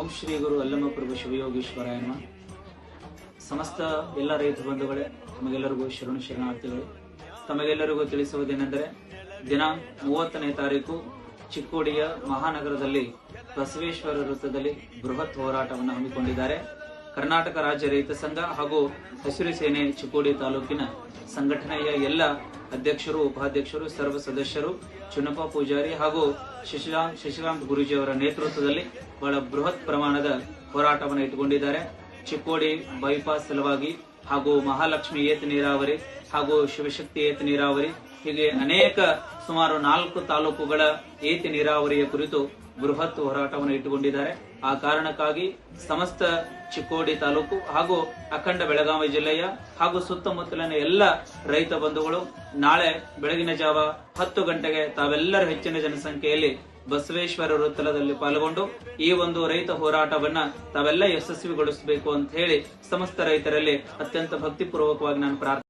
ಓಂ ಶ್ರೀ ಗುರು ಅಲ್ಲಮ ಪ್ರಭು ಶಿವಯೋಗೀಶ್ವರಾಯ ನಮಃ. ಸಮಸ್ತ ಎಲ್ಲ ರೈತ ಬಂಧುಗಳೇ, ತಮಗೆಲ್ಲರಿಗೂ ಶರಣಾರ್ಥಿಗಳು. ತಮಗೆಲ್ಲರಿಗೂ ತಿಳಿಸುವುದೇನೆಂದರೆ, ದಿನಾಂಕ 30ನೇ ತಾರೀಕು ಚಿಕ್ಕೋಡಿಯ ಮಹಾನಗರದಲ್ಲಿ ಬಸವೇಶ್ವರ ವೃತ್ತದಲ್ಲಿ ಬೃಹತ್ ಹೋರಾಟವನ್ನು ಹಮ್ಮಿಕೊಂಡಿದ್ದಾರೆ. ಕರ್ನಾಟಕ ರಾಜ್ಯ ರೈತ ಸಂಘ ಹಾಗೂ ಹಸಿರು ಸೇನೆ ಚಿಕ್ಕೋಡಿ ತಾಲೂಕಿನ ಸಂಘಟನೆಯ ಎಲ್ಲ ಅಧ್ಯಕ್ಷರು, ಉಪಾಧ್ಯಕ್ಷರು, ಸರ್ವ ಸದಸ್ಯರು, ಚುನ್ನಪ್ಪ ಪೂಜಾರಿ ಹಾಗೂ ಶಶಿಕಾಂತ್ ಗುರೂಜಿ ಅವರ ನೇತೃತ್ವದಲ್ಲಿ ಬಹಳ ಬೃಹತ್ ಪ್ರಮಾಣದ ಹೋರಾಟವನ್ನು ಇಟ್ಟುಕೊಂಡಿದ್ದಾರೆ. ಚಿಕ್ಕೋಡಿ ಬೈಪಾಸ್ ಸಲುವಾಗಿ ಹಾಗೂ ಮಹಾಲಕ್ಷ್ಮಿ ಏತ ನೀರಾವರಿ ಹಾಗೂ ಶಿವಶಕ್ತಿ ಏತ ನೀರಾವರಿ ಹೀಗೆ ಅನೇಕ ಸುಮಾರು 4 ತಾಲೂಕುಗಳ ಏತ ನೀರಾವರಿಯ ಕುರಿತು ಬೃಹತ್ ಹೋರಾಟವನ್ನು ಇಟ್ಟುಕೊಂಡಿದ್ದಾರೆ. ಆ ಕಾರಣಕ್ಕಾಗಿ ಸಮಸ್ತ ಚಿಕ್ಕೋಡಿ ತಾಲೂಕು ಹಾಗೂ ಅಖಂಡ ಬೆಳಗಾವಿ ಜಿಲ್ಲೆಯ ಹಾಗೂ ಸುತ್ತಮುತ್ತಲಿನ ಎಲ್ಲ ರೈತ ಬಂಧುಗಳು ನಾಳೆ ಬೆಳಗಿನ ಜಾವ 10 ಗಂಟೆಗೆ ತಾವೆಲ್ಲರ ಹೆಚ್ಚಿನ ಜನಸಂಖ್ಯೆಯಲ್ಲಿ ಬಸವೇಶ್ವರ ವೃತ್ತದಲ್ಲಿ ಪಾಲ್ಗೊಂಡು ಈ ಒಂದು ರೈತ ಹೋರಾಟವನ್ನ ತಾವೆಲ್ಲ ಯಶಸ್ವಿಗೊಳಿಸಬೇಕು ಅಂತ ಹೇಳಿ ಸಮಸ್ತ ರೈತರಲ್ಲಿ ಅತ್ಯಂತ ಭಕ್ತಿಪೂರ್ವಕವಾಗಿ ನಾನು ಪ್ರಾರ್ಥನೆ